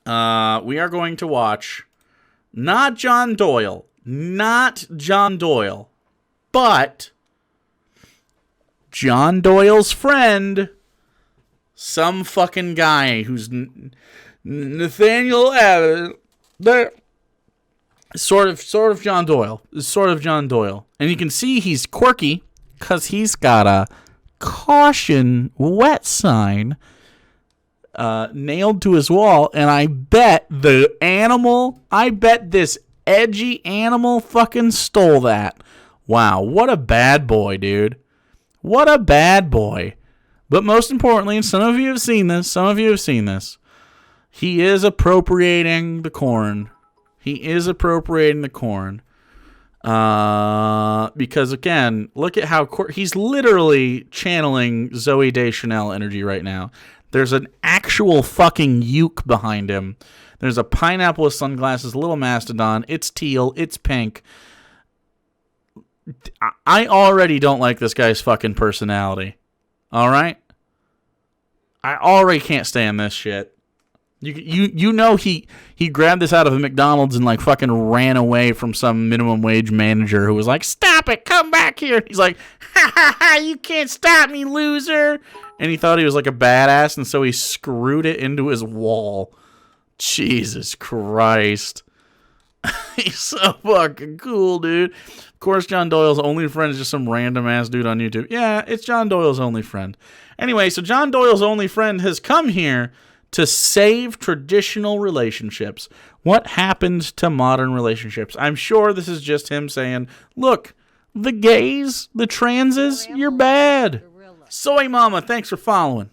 we are going to watch not John Doyle, but John Doyle's friend, some fucking guy who's Nathaniel sort of John Doyle. And you can see he's quirky because he's got a caution wet sign nailed to his wall, and I bet this edgy animal fucking stole that. Wow, what a bad boy, dude. What a bad boy. But most importantly, and some of you have seen this, he is appropriating the corn. Because, again, look at how he's literally channeling Zooey Deschanel energy right now. There's an actual fucking uke behind him. There's a pineapple with sunglasses, little mastodon. It's teal. It's pink. I already don't like this guy's fucking personality. All right? I already can't stand this shit. You know he grabbed this out of a McDonald's and like fucking ran away from some minimum wage manager who was like, "Stop it, come back here." He's like, "Ha ha ha, you can't stop me, loser." And he thought he was like a badass, and so he screwed it into his wall. Jesus Christ. He's so fucking cool, dude. Of course, John Doyle's only friend is just some random ass dude on YouTube. Yeah, it's John Doyle's only friend. Anyway, so John Doyle's only friend has come here to save traditional relationships. What happened to modern relationships? I'm sure this is just him saying, look, the gays, the transes, you're bad. Soy Mama, thanks for following.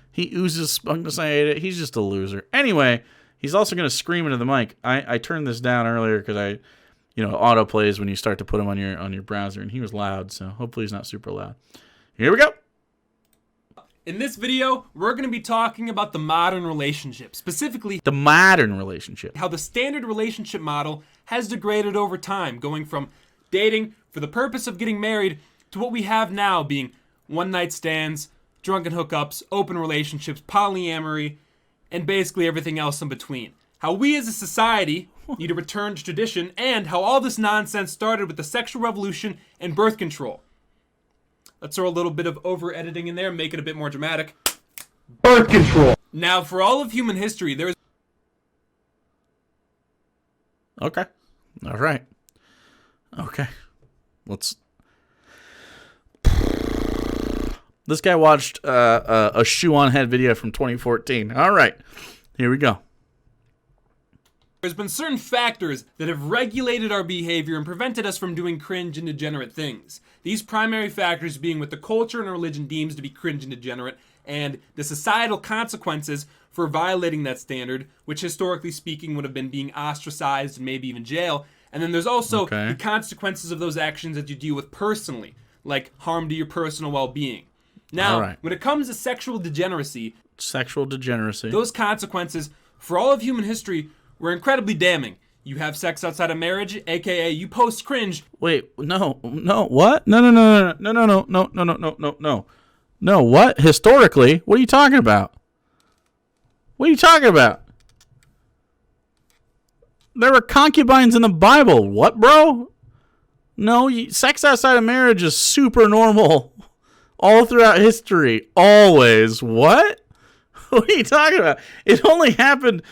He oozes spungness. I hate it. He's just a loser. Anyway, he's also going to scream into the mic. I turned this down earlier because auto plays when you start to put him on your browser, and he was loud, so hopefully he's not super loud. Here we go. In this video, we're going to be talking about the modern relationship, specifically the modern relationship. How the standard relationship model has degraded over time, going from dating for the purpose of getting married to what we have now being one-night stands, drunken hookups, open relationships, polyamory, and basically everything else in between. How we as a society need to return to tradition, and how all this nonsense started with the sexual revolution and birth control. Let's throw a little bit of over-editing in there, make it a bit more dramatic. Birth control. Now, for all of human history, there is... Okay. All right. Okay. This guy watched a shoe-on-head video from 2014. All right. Here we go. There's been certain factors that have regulated our behavior and prevented us from doing cringe and degenerate things. These primary factors being what the culture and religion deems to be cringe and degenerate, and the societal consequences for violating that standard, which historically speaking would have been being ostracized and maybe even jail. And then there's also the consequences of those actions that you deal with personally, like harm to your personal well-being. Now, when it comes to sexual degeneracy, those consequences for all of human history were incredibly damning. You have sex outside of marriage, aka you post cringe. Wait, no, what? No, what? Historically? What are you talking about? There were concubines in the Bible. What, bro? No, sex outside of marriage is super normal. All throughout history. Always. What? What are you talking about? It only happened...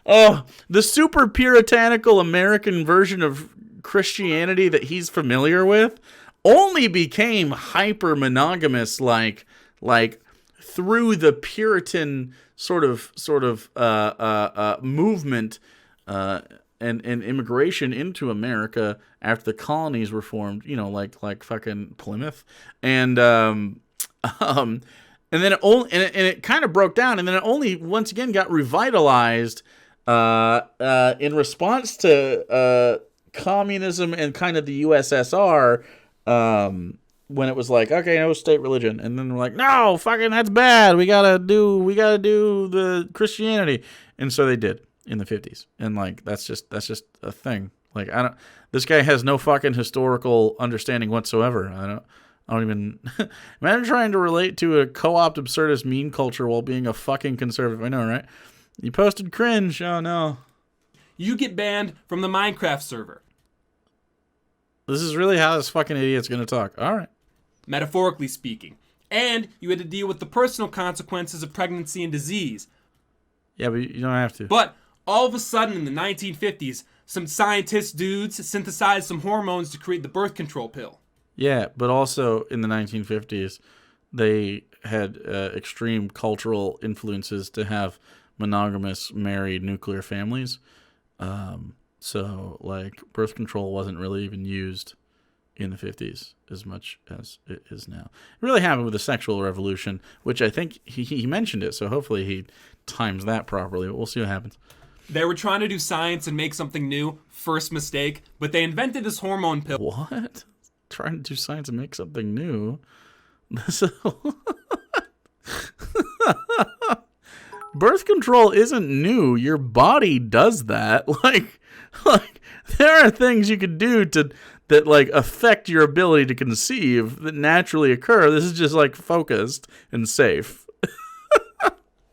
Oh, the super puritanical American version of Christianity that he's familiar with only became hyper monogamous like through the Puritan sort of movement and immigration into America after the colonies were formed, like fucking Plymouth. And then it kind of broke down, and then it only once again got revitalized in response to communism and kind of the USSR, when it was like, okay, no state religion, and then we're like, no, fucking that's bad. We gotta do the Christianity, and so they did in the 50s, and like that's just a thing. Like this guy has no fucking historical understanding whatsoever. I don't even... Imagine trying to relate to a co-opt absurdist meme culture while being a fucking conservative. I know, right? You posted cringe. Oh, no. You get banned from the Minecraft server. This is really how this fucking idiot's going to talk. All right. Metaphorically speaking. And you had to deal with the personal consequences of pregnancy and disease. Yeah, but you don't have to. But all of a sudden in the 1950s, some scientist dudes synthesized some hormones to create the birth control pill. Yeah, but also in the 1950s, they had extreme cultural influences to have monogamous, married, nuclear families. So, like, birth control wasn't really even used in the 50s as much as it is now. It really happened with the sexual revolution, which I think he mentioned it, so hopefully he times that properly, but we'll see what happens. They were trying to do science and make something new. First mistake. But they invented this hormone pill. What? Trying to do science and make something new? Birth control isn't new. Your body does that. Like there are things you could do that like affect your ability to conceive that naturally occur. This is just like focused and safe.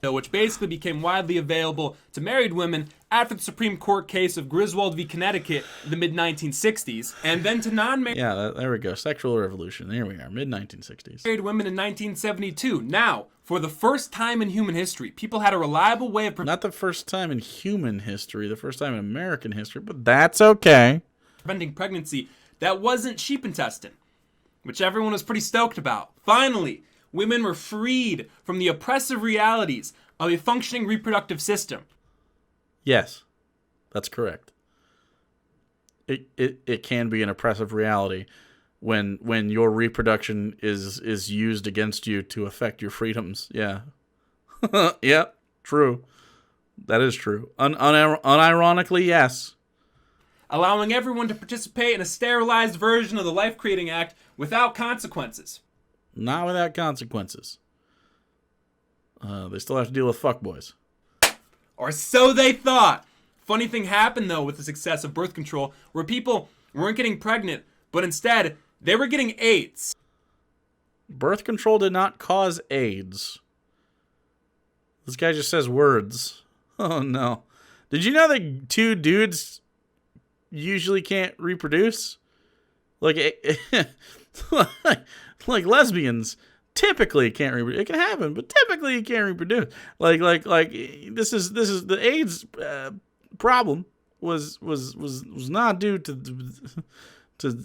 Which basically became widely available to married women after the Supreme Court case of Griswold v. Connecticut in the mid-1960s, and then to non-married there we go. Sexual revolution. There we are. Mid-1960s. Married women in 1972. Now, for the first time in human history, people had a reliable way of not the first time in human history, the first time in American history, but that's okay. Preventing pregnancy that wasn't sheep intestine, which everyone was pretty stoked about. Finally, women were freed from the oppressive realities of a functioning reproductive system. Yes, that's correct. It can be an oppressive reality when your reproduction is used against you to affect your freedoms. Yeah. Yeah, true. That is true. Unironically, yes. Allowing everyone to participate in a sterilized version of the Life Creating Act without consequences. Not without consequences. They still have to deal with fuckboys. Or so they thought. Funny thing happened, though, with the success of birth control, where people weren't getting pregnant, but instead, they were getting AIDS. Birth control did not cause AIDS. This guy just says words. Oh, no. Did you know that two dudes usually can't reproduce? Like lesbians typically can't reproduce. It can happen, but typically you can't reproduce. Like this is the AIDS problem was not due to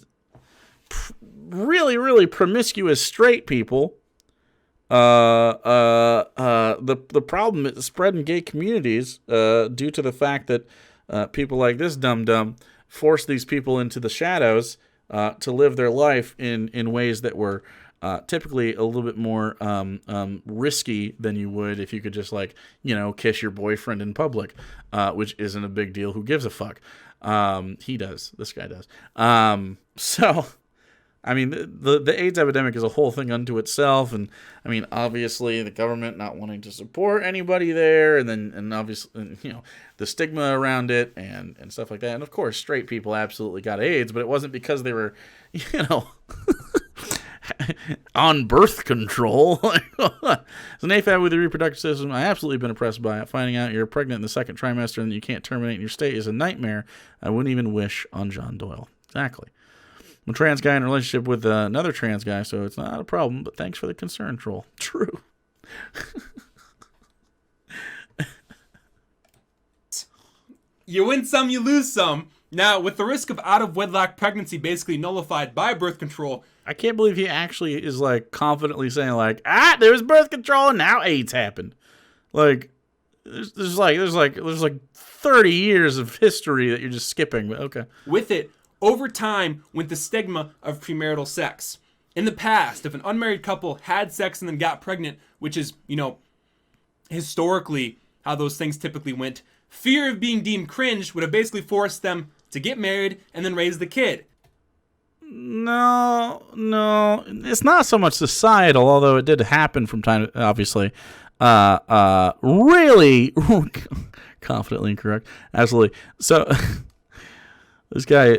really promiscuous straight people. The problem is spread in gay communities due to the fact that people like this dum-dum force these people into the shadows to live their life in ways that were typically a little bit more risky than you would if you could just kiss your boyfriend in public, which isn't a big deal. Who gives a fuck? He does. This guy does. So, I mean, the AIDS epidemic is a whole thing unto itself, and I mean, obviously, the government not wanting to support anybody there, and obviously, the stigma around it, and stuff like that. And of course, straight people absolutely got AIDS, but it wasn't because they were, on birth control. As an AFAB with the reproductive system, I absolutely been impressed by it. Finding out you're pregnant in the second trimester and you can't terminate in your state is a nightmare. I wouldn't even wish on John Doyle. Exactly. I'm a trans guy in a relationship with another trans guy, so it's not a problem, but thanks for the concern, troll. True. You win some, you lose some. Now, with the risk of out-of-wedlock pregnancy basically nullified by birth control, I can't believe he actually is confidently saying there was birth control and now AIDS happened. There's 30 years of history that you're just skipping, but okay. With it, over time, went the stigma of premarital sex. In the past, if an unmarried couple had sex and then got pregnant, which is, historically how those things typically went, fear of being deemed cringe would have basically forced them to get married and then raise the kid. No, it's not so much societal, although it did happen from time to, obviously. Really confidently incorrect. Absolutely. So this guy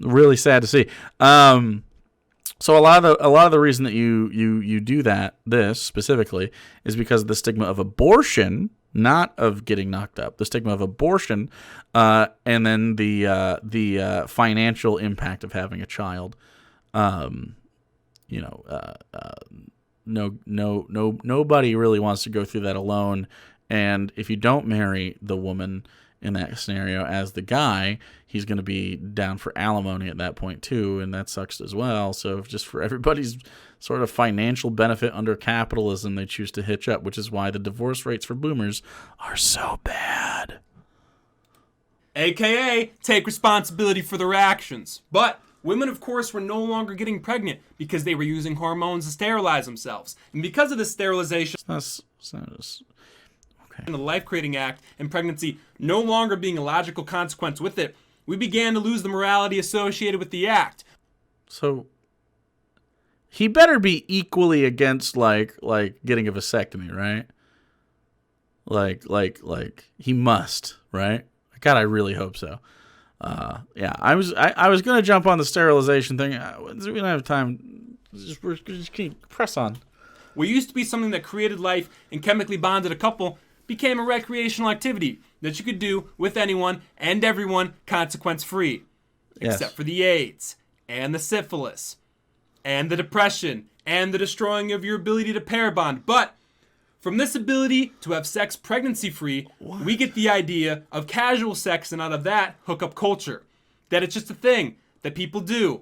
really sad to see. So a lot of the reason that you do this specifically is because of the stigma of abortion, not of getting knocked up. The stigma of abortion, and then the financial impact of having a child. Nobody really wants to go through that alone. And if you don't marry the woman in that scenario as the guy, he's going to be down for alimony at that point too, and that sucks as well. So just for everybody's sort of financial benefit under capitalism, they choose to hitch up, which is why the divorce rates for boomers are so bad. AKA, take responsibility for their actions. But women, of course, were no longer getting pregnant because they were using hormones to sterilize themselves. And because of this sterilization, and the Life Creating Act and pregnancy no longer being a logical consequence with it, we began to lose the morality associated with the act. So he better be equally against like getting a vasectomy, right? Like he must, right? God, I really hope so. Yeah, I was gonna jump on the sterilization thing. We don't have time. Just keep press on. What used to be something that created life and chemically bonded a couple became a recreational activity that you could do with anyone and everyone consequence-free. Yes. Except for the AIDS, and the syphilis, and the depression, and the destroying of your ability to pair bond. But from this ability to have sex pregnancy-free, we get the idea of casual sex, and out of that, hookup culture. That it's just a thing that people do,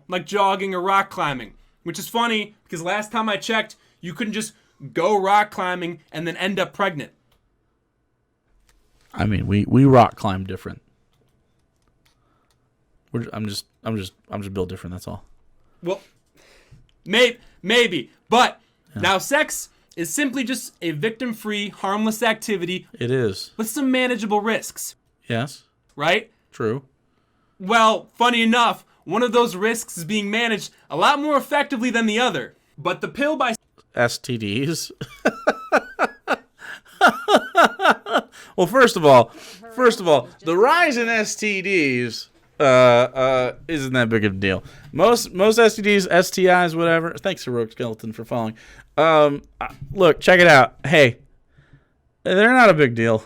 like jogging or rock climbing. Which is funny, because last time I checked, you couldn't just go rock climbing and then end up pregnant. I mean, we rock climb different. I'm just built different. That's all. Well, maybe, but now sex is simply just a victim-free, harmless activity. It is with some manageable risks. Yes. Right? True. Well, funny enough, one of those risks is being managed a lot more effectively than the other. But the pill by STDs. Well, first of all, the rise in STDs isn't that big of a deal. Most STDs, STIs, whatever. Thanks to Rogue Skeleton for following. Look, check it out. Hey, they're not a big deal.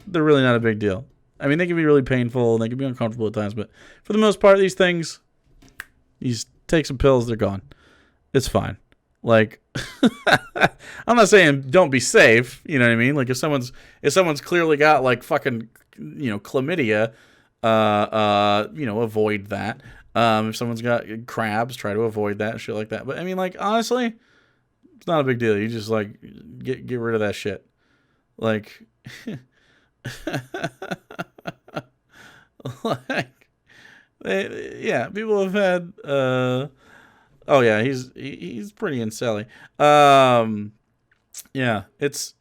They're really not a big deal. I mean, they can be really painful and they can be uncomfortable at times, but for the most part, these things, you just take some pills, they're gone. It's fine. Like, I'm not saying don't be safe. You know what I mean? Like, if someone's clearly got like fucking, chlamydia, avoid that. If someone's got crabs, try to avoid that, shit like that. But I mean, like, honestly, it's not a big deal. You just like get rid of that shit. Like, people have had. Oh yeah, he's pretty incelly. Yeah, it's.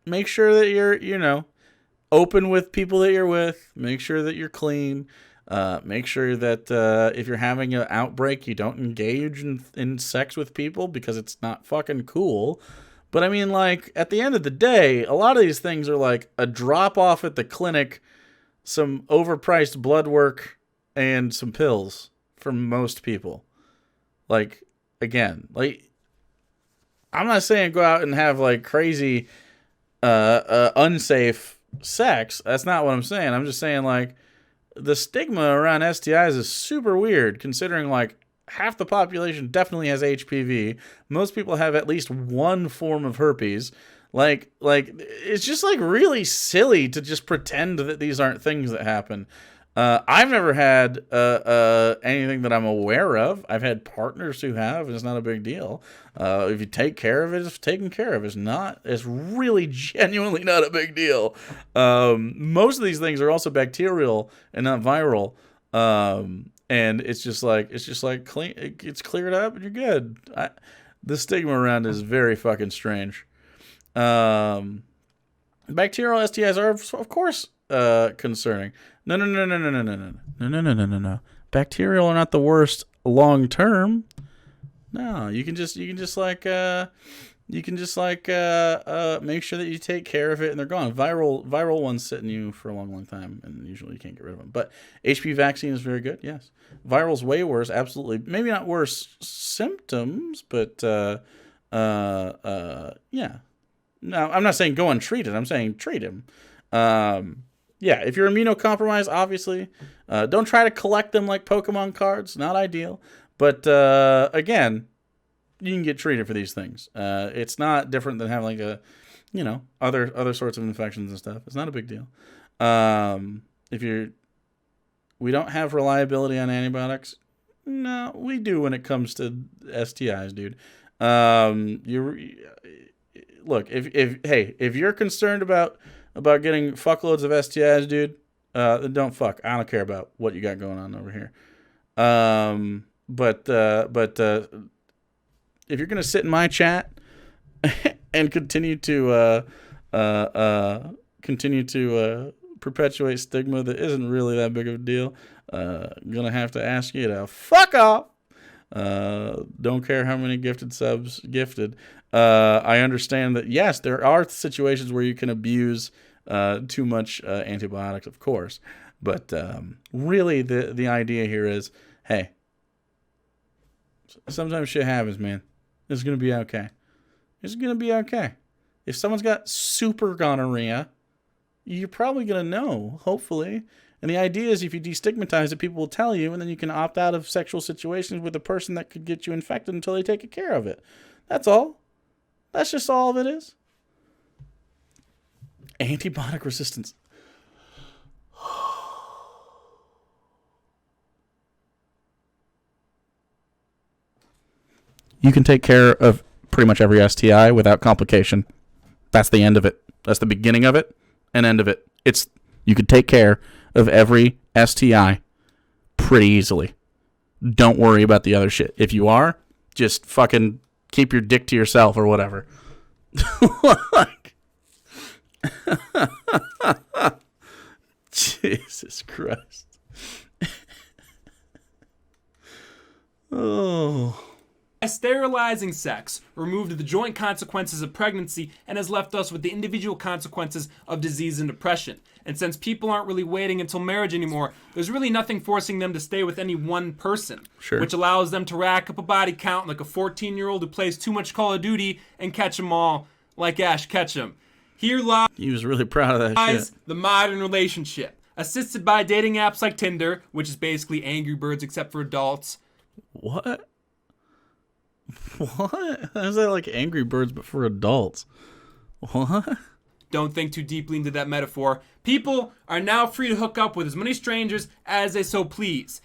Make sure that you're open with people that you're with. Make sure that you're clean. Make sure that if you're having an outbreak, you don't engage in sex with people because it's not fucking cool. But I mean, like, at the end of the day, a lot of these things are like a drop off at the clinic, some overpriced blood work, and some pills for most people. Like, again, like, I'm not saying go out and have like crazy, unsafe sex. That's not what I'm saying. I'm just saying, like, the stigma around STIs is super weird, considering like half the population definitely has HPV. Most people have at least one form of herpes. Like it's just like really silly to just pretend that these aren't things that happen. I've never had anything that I'm aware of. I've had partners who have, and it's not a big deal. If you take care of it, it's taken care of. It's really genuinely not a big deal. Most of these things are also bacterial and not viral. And it's just like clean. It's cleared up and you're good. The stigma around it is very fucking strange. Bacterial STIs are of course concerning. No. Bacterial are not the worst long term. No, you can just like you can just like make sure that you take care of it and they're gone. Viral ones sit in you for a long time, and usually you can't get rid of them. But HPV vaccine is very good. Yes, viral's way worse. Absolutely, maybe not worse symptoms, but yeah. No, I'm not saying go untreated. I'm saying treat him. Yeah, if you're immunocompromised, obviously, don't try to collect them like Pokemon cards. Not ideal. But again, you can get treated for these things. It's not different than having like a, other sorts of infections and stuff. It's not a big deal. We don't have reliability on antibiotics. No, we do when it comes to STIs, dude. Look, if you're concerned about getting fuckloads of STIs, dude, then don't fuck. I don't care about what you got going on over here. But if you're gonna sit in my chat and continue to perpetuate stigma that isn't really that big of a deal, I'm gonna have to ask you to fuck off. Don't care how many gifted subs gifted. I understand that yes, there are situations where you can abuse too much antibiotics, of course, but really the idea here is, hey, sometimes shit happens, man. It's gonna be okay. It's gonna be okay. If someone's got super gonorrhea, you're probably gonna know, hopefully. And the idea is if you destigmatize it, people will tell you, and then you can opt out of sexual situations with a person that could get you infected until they take care of it. That's all. That's just all of it is. Antibiotic resistance. You can take care of pretty much every STI without complication. That's the end of it. That's the beginning of it and end of it. You can take care of every STI pretty easily. Don't worry about the other shit. If you are, just fucking keep your dick to yourself or whatever. Jesus Christ. Oh. Sterilizing sex removed the joint consequences of pregnancy and has left us with the individual consequences of disease and depression. And since people aren't really waiting until marriage anymore, there's really nothing forcing them to stay with any one person. Sure. Which allows them to rack up a body count like a 14-year-old who plays too much Call of Duty and catch them all like Ash Ketchum. Here lies He was really proud of that shit. the modern relationship. Assisted by dating apps like Tinder, which is basically Angry Birds except for adults. What? What? How's that like Angry Birds but for adults? What? Don't think too deeply into that metaphor. People are now free to hook up with as many strangers as they so please.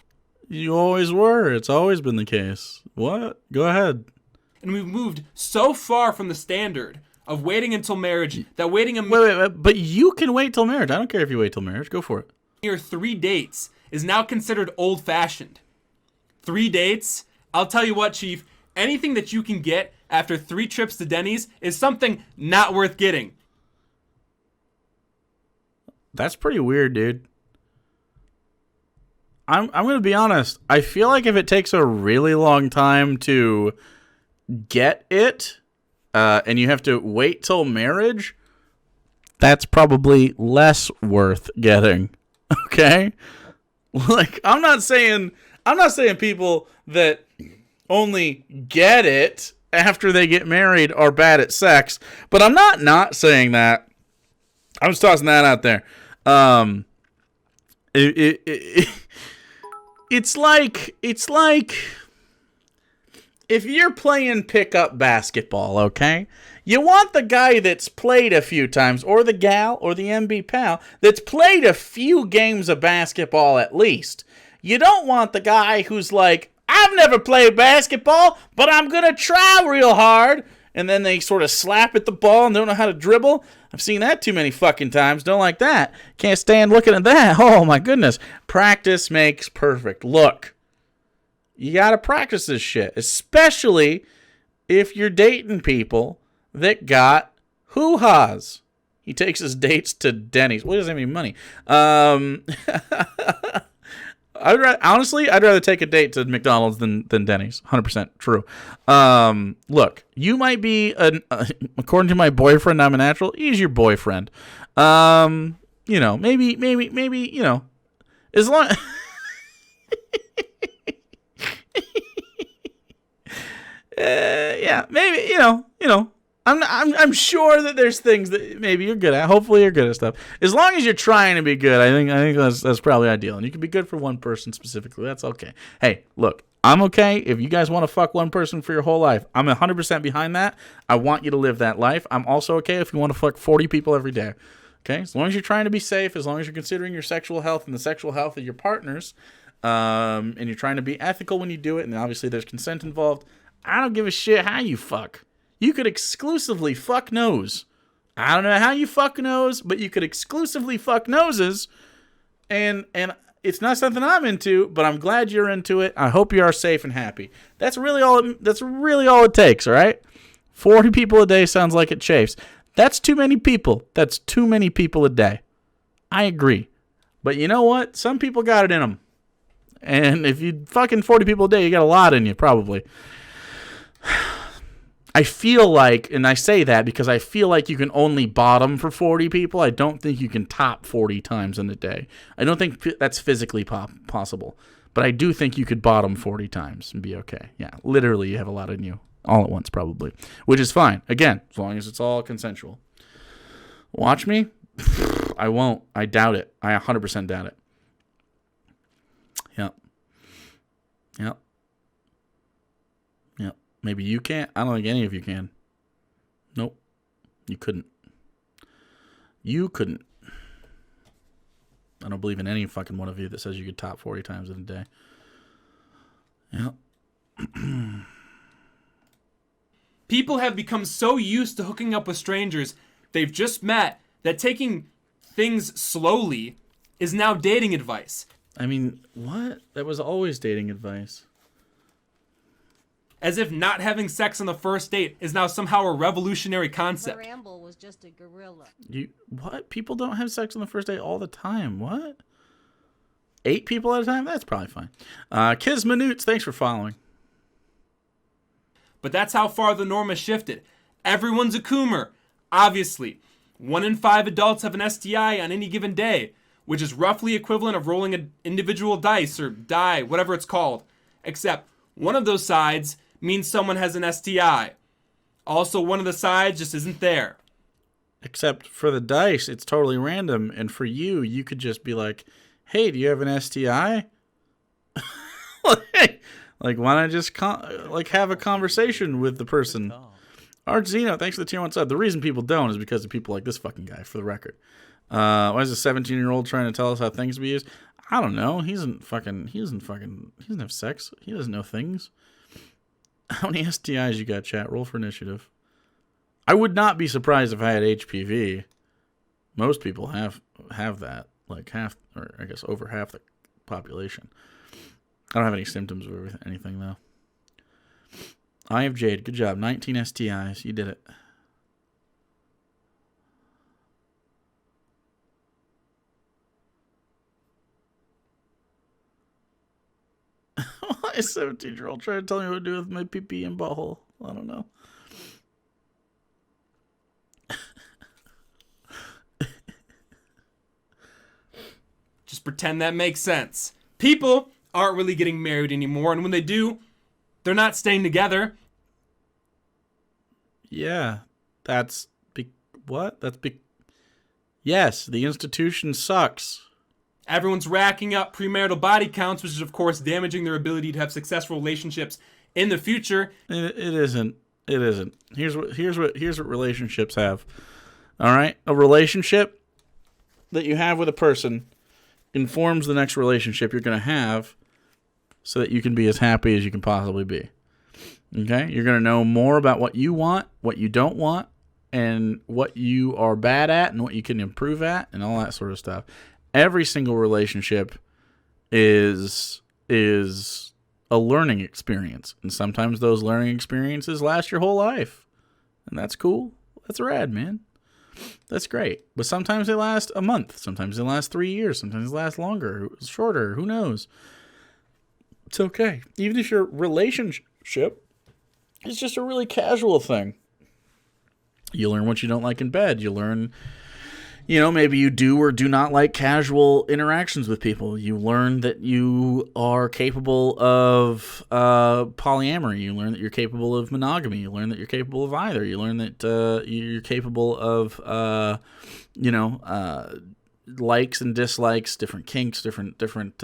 You always were. It's always been the case. What? Go ahead. And we've moved so far from the standard of waiting until marriage that waiting Wait, but you can wait till marriage. I don't care if you wait till marriage. Go for it. mere 3 dates is now considered old-fashioned. 3 dates? I'll tell you what, Chief. Anything that you can get after 3 trips to Denny's is something not worth getting. That's pretty weird, dude. I'm going to be honest. I feel like if it takes a really long time to get it, and you have to wait till marriage, that's probably less worth getting. Okay? Like, I'm not saying people that only get it after they get married are bad at sex, but I'm not saying that. I'm just tossing that out there. It's like if you're playing pickup basketball, okay? You want the guy that's played a few times, or the gal, or the MB pal, that's played a few games of basketball at least. You don't want the guy who's like, I've never played basketball, but I'm going to try real hard. And then they sort of slap at the ball and don't know how to dribble. I've seen that too many fucking times. Don't like that. Can't stand looking at that. Oh, my goodness. Practice makes perfect. Look, you got to practice this shit, especially if you're dating people that got hoo-has. He takes his dates to Denny's. Well, he doesn't have any money. Honestly, I'd rather take a date to McDonald's than Denny's. 100% true. Look, you might be according to my boyfriend, I'm a natural. He's your boyfriend. Maybe, as long. Yeah, maybe, I'm sure that there's things that maybe you're good at. Hopefully you're good at stuff. As long as you're trying to be good, I think that's probably ideal. And you can be good for one person specifically. That's okay. Hey, look, I'm okay if you guys want to fuck one person for your whole life. I'm 100% behind that. I want you to live that life. I'm also okay if you want to fuck 40 people every day. Okay? As long as you're trying to be safe, as long as you're considering your sexual health and the sexual health of your partners, and you're trying to be ethical when you do it, and obviously there's consent involved, I don't give a shit how you fuck. You could exclusively fuck nose. I don't know how you fuck nose, but you could exclusively fuck noses. And it's not something I'm into, but I'm glad you're into it. I hope you are safe and happy. That's really all it takes, all right? 40 people a day sounds like it chafes. That's too many people. That's too many people a day. I agree. But you know what? Some people got it in them. And if you fucking 40 people a day, you got a lot in you, probably. I feel like, and I say that because I feel like you can only bottom for 40 people. I don't think you can top 40 times in a day. I don't think that's physically possible. But I do think you could bottom 40 times and be okay. Yeah, literally you have a lot in you all at once probably, which is fine. Again, as long as it's all consensual. Watch me? I won't. I doubt it. I 100% doubt it. Yep. Yep. Yep. Maybe you can't. I don't think any of you can. Nope. You couldn't. You couldn't. I don't believe in any fucking one of you that says you could top 40 times in a day. Yep. People have become so used to hooking up with strangers they've just met that taking things slowly is now dating advice. I mean, what? That was always dating advice. As if not having sex on the first date is now somehow a revolutionary concept. Bramble was just a gorilla. What? People don't have sex on the first date all the time. What? 8 people at a time? That's probably fine. Kiz Minutes, thanks for following. But that's how far the norm has shifted. Everyone's a coomer. Obviously, 1 in 5 adults have an STI on any given day, which is roughly equivalent of rolling an individual dice or die, whatever it's called. Except one of those sides means someone has an STI. Also, one of the sides just isn't there. Except for the dice, it's totally random. And for you, you could just be like, hey, do you have an STI? Like, why not just have a conversation with the person? Art Zeno, thanks for the tier 1 sub. The reason people don't is because of people like this fucking guy, for the record. Why is a 17-year-old trying to tell us how things be used? I don't know. He doesn't have sex. He doesn't know things. How many STIs you got, chat? Roll for initiative. I would not be surprised if I had HPV. Most people have that. Like half, or I guess over half the population. I don't have any symptoms of anything, though. I have Jade. Good job. 19 STIs. You did it. Why is a 17-year-old trying to tell me what to do with my pee-pee and butthole? I don't know. Just pretend that makes sense. People aren't really getting married anymore, and when they do, they're not staying together. Yeah, yes, the institution sucks. Everyone's racking up premarital body counts, which is, of course, damaging their ability to have successful relationships in the future. It isn't. It isn't. Here's what relationships have. All right, a relationship that you have with a person informs the next relationship you're going to have, so that you can be as happy as you can possibly be. Okay, you're going to know more about what you want, what you don't want, and what you are bad at, and what you can improve at, and all that sort of stuff. Every single relationship is a learning experience. And sometimes those learning experiences last your whole life. And that's cool. That's rad, man. That's great. But sometimes they last a month. Sometimes they last 3 years. Sometimes they last longer, shorter. Who knows? It's okay. Even if your relationship is just a really casual thing. You learn what you don't like in bed. You learn, maybe you do or do not like casual interactions with people. You learn that you are capable of polyamory. You learn that you're capable of monogamy. You learn that you're capable of either. You learn that you're capable of, likes and dislikes, different kinks, different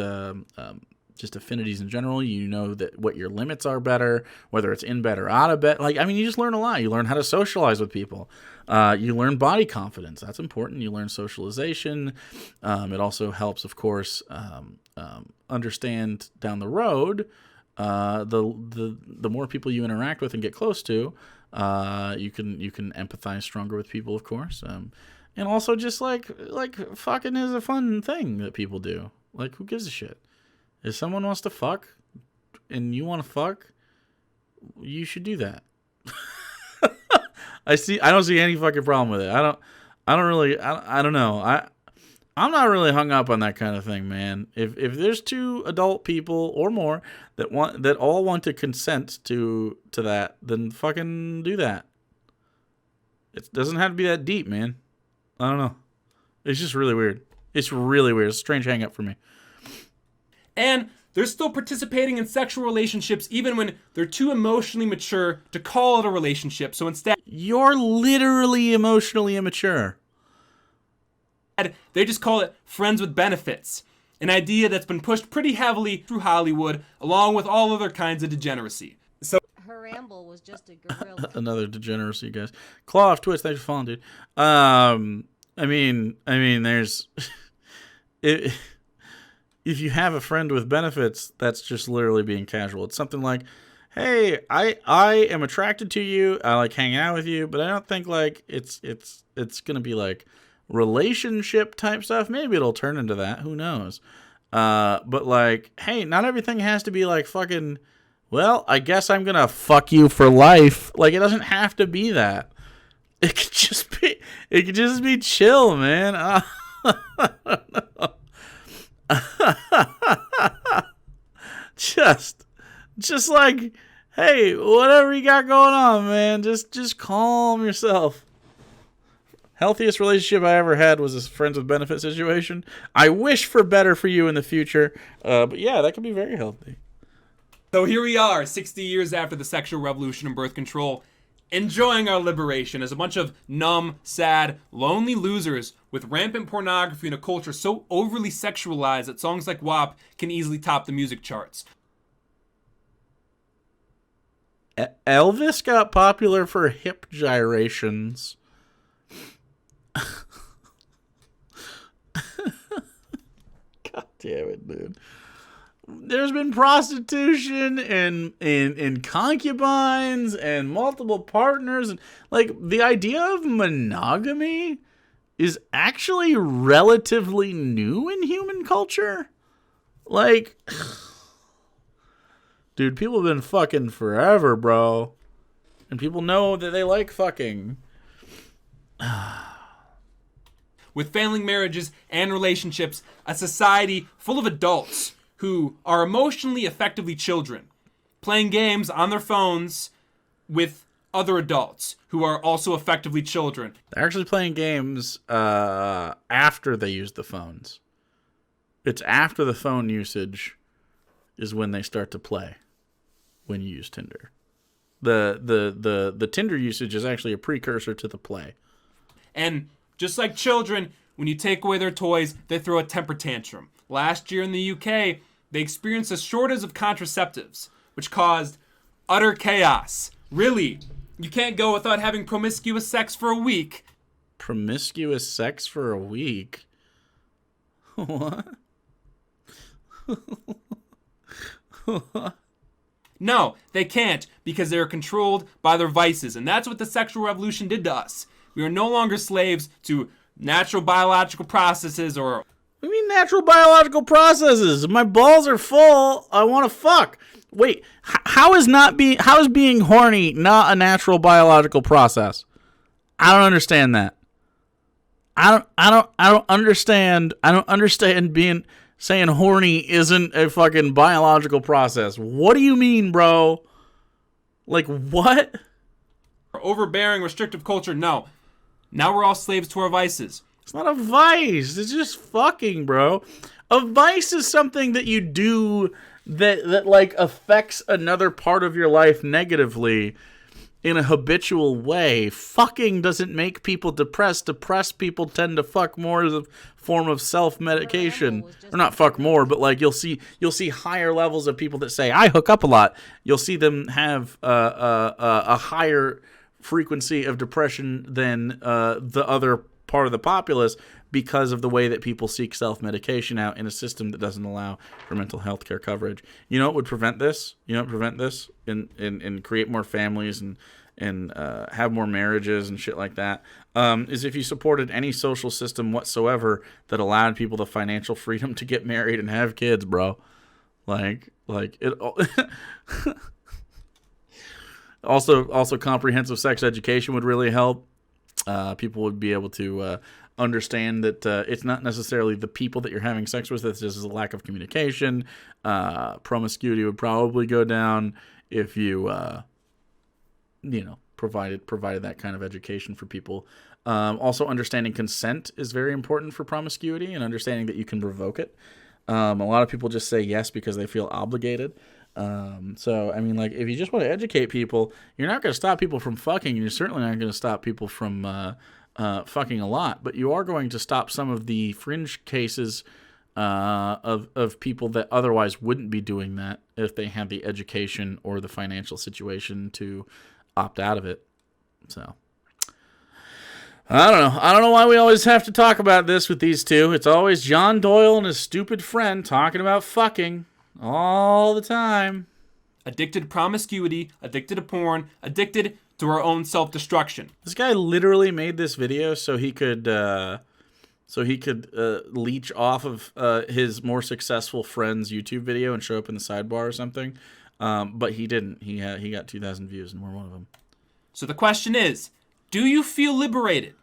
just affinities in general. You know that what your limits are better, whether it's in bed or out of bed. You just learn a lot. You learn how to socialize with people. You learn body confidence. That's important. You learn socialization. It also helps, of course, understand down the road the more people you interact with and get close to, you can empathize stronger with people, of course. And also just like fucking is a fun thing that people do. Like, who gives a shit? If someone wants to fuck and you want to fuck, you should do that. I don't see any fucking problem with it. I don't know. I'm not really hung up on that kind of thing, man. If there's two adult people or more that all want to consent to that, then fucking do that. It doesn't have to be that deep, man. I don't know. It's just really weird. It's really weird. It's a strange hang up for me. And they're still participating in sexual relationships even when they're too emotionally mature to call it a relationship. So instead, you're literally emotionally immature. They just call it friends with benefits, an idea that's been pushed pretty heavily through Hollywood, along with all other kinds of degeneracy. So Her ramble was just a gorilla. Another degeneracy, guys. Claw off Twitch, thanks for following, dude. I mean, there's if you have a friend with benefits, that's just literally being casual. It's something like, hey, I am attracted to you. I like hanging out with you, but I don't think like it's gonna be like relationship type stuff. Maybe it'll turn into that. Who knows? But like, hey, not everything has to be like fucking. Well, I guess I'm gonna fuck you for life. Like, it doesn't have to be that. It could just be chill, man. I don't know. just like, hey, whatever you got going on, man, just calm yourself. Healthiest relationship I ever had was a friends with benefit situation. I wish for better for you in the future, but yeah, that could be very healthy. So here we are, 60 years after the sexual revolution and birth control, enjoying our liberation as a bunch of numb, sad, lonely losers with rampant pornography and a culture so overly sexualized that songs like WAP can easily top the music charts. Elvis got popular for hip gyrations. God damn it, dude. There's been prostitution and concubines and multiple partners, and like the idea of monogamy is actually relatively new in human culture. Like, dude, people have been fucking forever, bro. And people know that they like fucking. With failing marriages and relationships, a society full of adults who are emotionally effectively children, playing games on their phones with other adults who are also effectively children. They're actually playing games after they use the phones. It's after the phone usage is when they start to play when you use Tinder. The Tinder usage is actually a precursor to the play. And just like children, when you take away their toys, they throw a temper tantrum. Last year in the UK, they experienced a shortage of contraceptives, which caused utter chaos. Really, you can't go without having promiscuous sex for a week. Promiscuous sex for a week? What? No, they can't, because they are controlled by their vices, and that's what the sexual revolution did to us. We are no longer slaves to natural biological processes or... What do you mean natural biological processes? If my balls are full, I want to fuck. Wait, how is being horny not a natural biological process? I don't understand that. I don't understand. I don't understand saying horny isn't a fucking biological process. What do you mean, bro? Like, what? Overbearing, restrictive culture, no. Now we're all slaves to our vices. It's not a vice. It's just fucking, bro. A vice is something that you do that like affects another part of your life negatively in a habitual way. Fucking doesn't make people depressed. Depressed people tend to fuck more as a form of self-medication. Or not fuck more, but like you'll see higher levels of people that say, I hook up a lot. You'll see them have a higher frequency of depression than the other part of the populace because of the way that people seek self-medication out in a system that doesn't allow for mental health care coverage. You know what would prevent this? You know what would prevent this? And create more families and have more marriages and shit like that, is if you supported any social system whatsoever that allowed people the financial freedom to get married and have kids, bro. Like it. Also, comprehensive sex education would really help. People would be able to understand that it's not necessarily the people that you're having sex with. It's just a lack of communication. Promiscuity would probably go down if you, provided that kind of education for people. Also, understanding consent is very important for promiscuity and understanding that you can revoke it. A lot of people just say yes because they feel obligated. So, I mean, like, if you just want to educate people, you're not going to stop people from fucking, and you're certainly not going to stop people from fucking a lot, but you are going to stop some of the fringe cases of people that otherwise wouldn't be doing that if they had the education or the financial situation to opt out of it. So, I don't know. I don't know why we always have to talk about this with these two. It's always John Doyle and his stupid friend talking about fucking all the time. Addicted to promiscuity, addicted to porn, addicted to our own self-destruction. This guy literally made this video so he could leech off of his more successful friend's YouTube video and show up in the sidebar or something. But he didn't. He got 2,000 views, and we're one of them. So the question is, do you feel liberated?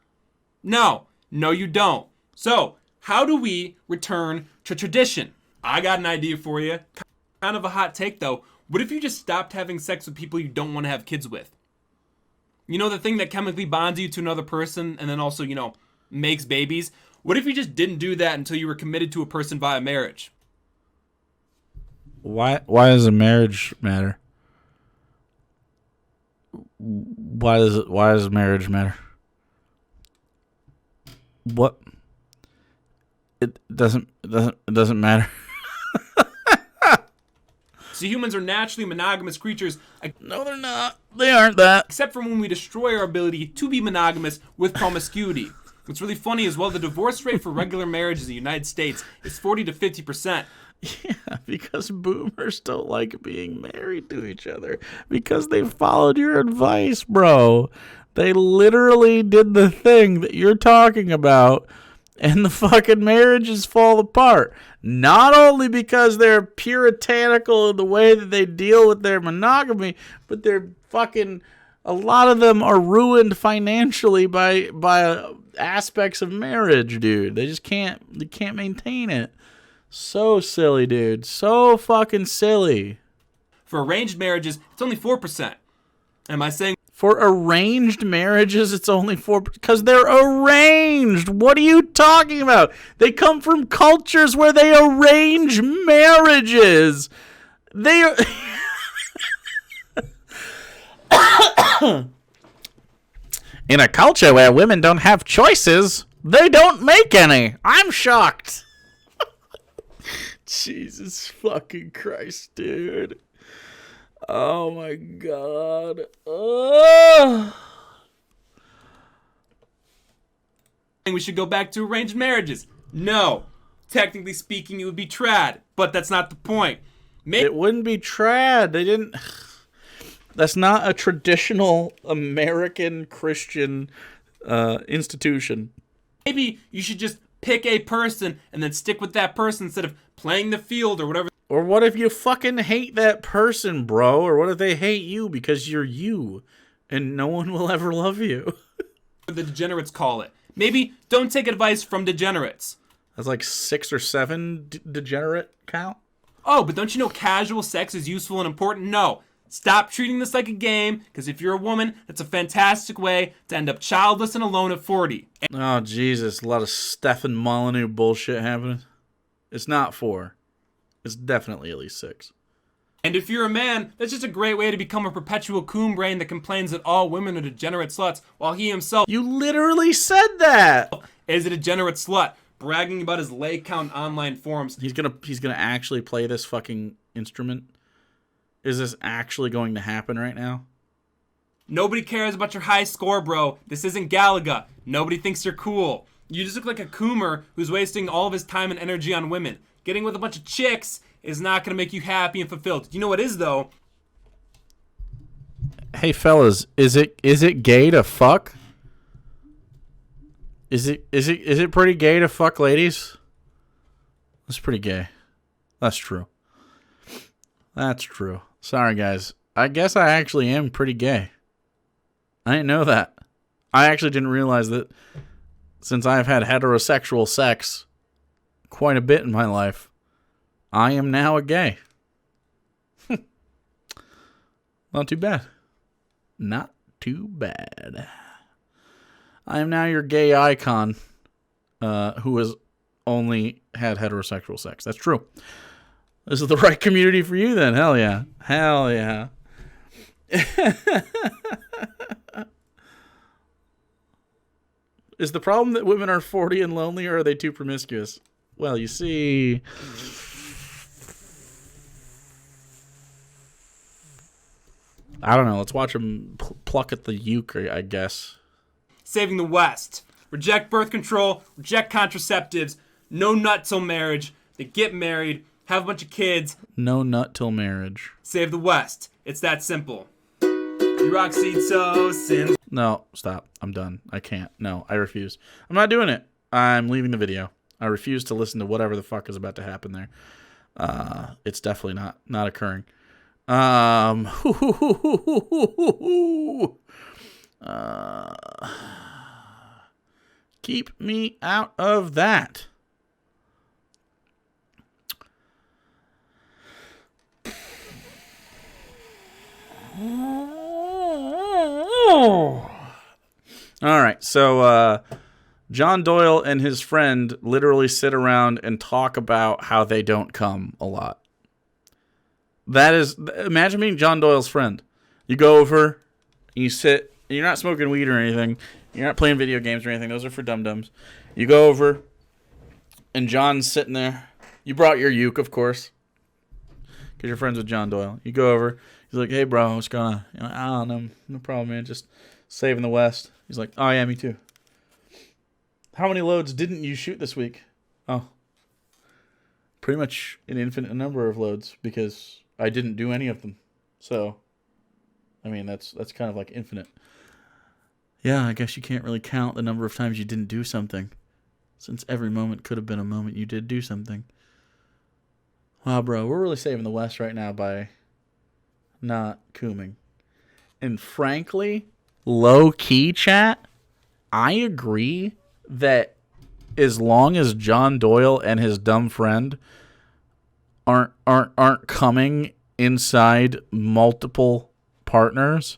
No, you don't. So how do we return to tradition? I got an idea for you. Kind of a hot take, though. What if you just stopped having sex with people you don't want to have kids with? You know, the thing that chemically bonds you to another person and then also, makes babies? What if you just didn't do that until you were committed to a person via marriage? Why does a marriage matter? Why does marriage matter? What? It doesn't matter. So humans are naturally monogamous creatures. No, they're not. They aren't that. Except for when we destroy our ability to be monogamous with promiscuity. What's really funny is, the divorce rate for regular marriage in the United States is 40 to 50%. Yeah, because boomers don't like being married to each other. Because they followed your advice, bro. They literally did the thing that you're talking about, and the fucking marriages fall apart. Not only because they're puritanical in the way that they deal with their monogamy, but they're fucking, a lot of them are ruined financially by aspects of marriage, dude. They can't maintain it. So silly, dude. So fucking silly. For arranged marriages, it's only 4%. Am I saying? For arranged marriages, it's only 4%. Because they're arranged. What are you talking about? They come from cultures where they arrange marriages. They are... In a culture where women don't have choices, they don't make any. I'm shocked. Jesus fucking Christ, dude. Oh my God. We should go back to arranged marriages. No. Technically speaking, it would be trad, but that's not the point. It wouldn't be trad. They didn't... That's not a traditional American Christian institution. Maybe you should just pick a person and then stick with that person instead of playing the field or whatever. Or what if you fucking hate that person, bro? Or what if they hate you because you're you and no one will ever love you? The degenerates call it. Maybe don't take advice from degenerates. That's like 6 or 7 degenerate count. Oh, but don't you know casual sex is useful and important? No. Stop treating this like a game, because if you're a woman, that's a fantastic way to end up childless and alone at 40. Oh, Jesus. A lot of Stefan Molyneux bullshit happening. It's not 4. It's definitely at least 6. And if you're a man, that's just a great way to become a perpetual coon brain that complains that all women are degenerate sluts, while he himself You literally said that. is a degenerate slut, bragging about his leg count online forums. He's gonna actually play this fucking instrument. Is this actually going to happen right now? Nobody cares about your high score, bro. This isn't Galaga. Nobody thinks you're cool. You just look like a coomer who's wasting all of his time and energy on women. Getting with a bunch of chicks is not going to make you happy and fulfilled. You know what is, though? Hey fellas, is it gay to fuck? Is it pretty gay to fuck ladies? That's pretty gay. That's true. That's true. Sorry guys. I guess I actually am pretty gay. I didn't know that. I actually didn't realize that since I've had heterosexual sex quite a bit in my life, I am now a gay. Not too bad. Not too bad. I am now your gay icon who has only had heterosexual sex. That's true. This is the right community for you then. Hell yeah. Hell yeah. Is the problem that women are 40 and lonely, or are they too promiscuous? Well, you see... I don't know. Let's watch them pluck at the uke, I guess. Saving the West. Reject birth control, reject contraceptives, no nut till marriage, they get married, have a bunch of kids. No nut till marriage. Save the West. It's that simple. Deoxytocin. No, stop. I'm done. I can't. No, I refuse. I'm not doing it. I'm leaving the video. I refuse to listen to whatever the fuck is about to happen there. It's definitely not occurring. Keep me out of that. All right, so John Doyle and his friend literally sit around and talk about how they don't come a lot. That is, imagine being John Doyle's friend. You go over, you sit, you're not smoking weed or anything, you're not playing video games or anything, those are for dum-dums. You go over, and John's sitting there. You brought your uke, of course, because you're friends with John Doyle. You go over, he's like, hey bro, what's going on? You're like, I don't know, no problem, man, just saving the West. He's like, oh yeah, me too. How many loads didn't you shoot this week? Oh, pretty much an infinite number of loads, because I didn't do any of them. So, I mean, that's kind of like infinite. Yeah, I guess you can't really count the number of times you didn't do something, since every moment could have been a moment you did do something. Wow, bro, we're really saving the West right now by not cooming. And frankly, low-key chat, I agree that as long as John Doyle and his dumb friend aren't coming inside multiple partners,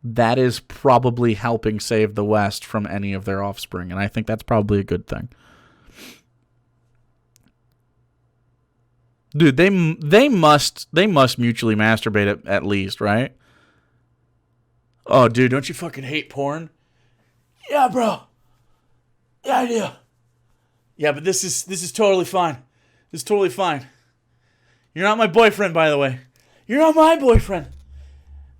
that is probably helping save the West from any of their offspring, and I think that's probably a good thing. Dude, they must mutually masturbate at least, right? Oh, dude, don't you fucking hate porn? Yeah, bro. Yeah, I do. Yeah, but this is totally fine. This is totally fine. You're not my boyfriend, by the way. You're not my boyfriend.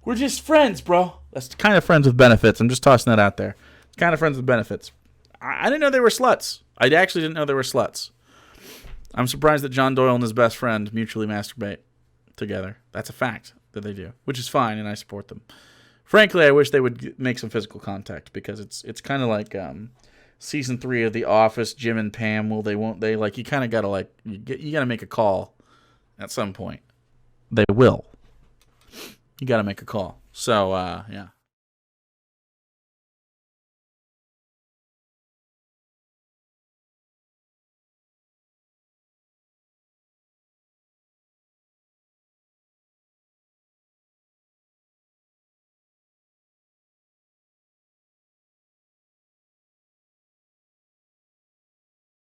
We're just friends, bro. That's kind of friends with benefits. I'm just tossing that out there. It's kind of friends with benefits. I didn't know they were sluts. I actually didn't know they were sluts. I'm surprised that John Doyle and his best friend mutually masturbate together. That's a fact that they do, which is fine, and I support them. Frankly, I wish they would make some physical contact, because it's kind of like season 3 of The Office, Jim and Pam. Well, you kind of gotta you gotta make a call at some point. They will. You gotta make a call. So yeah.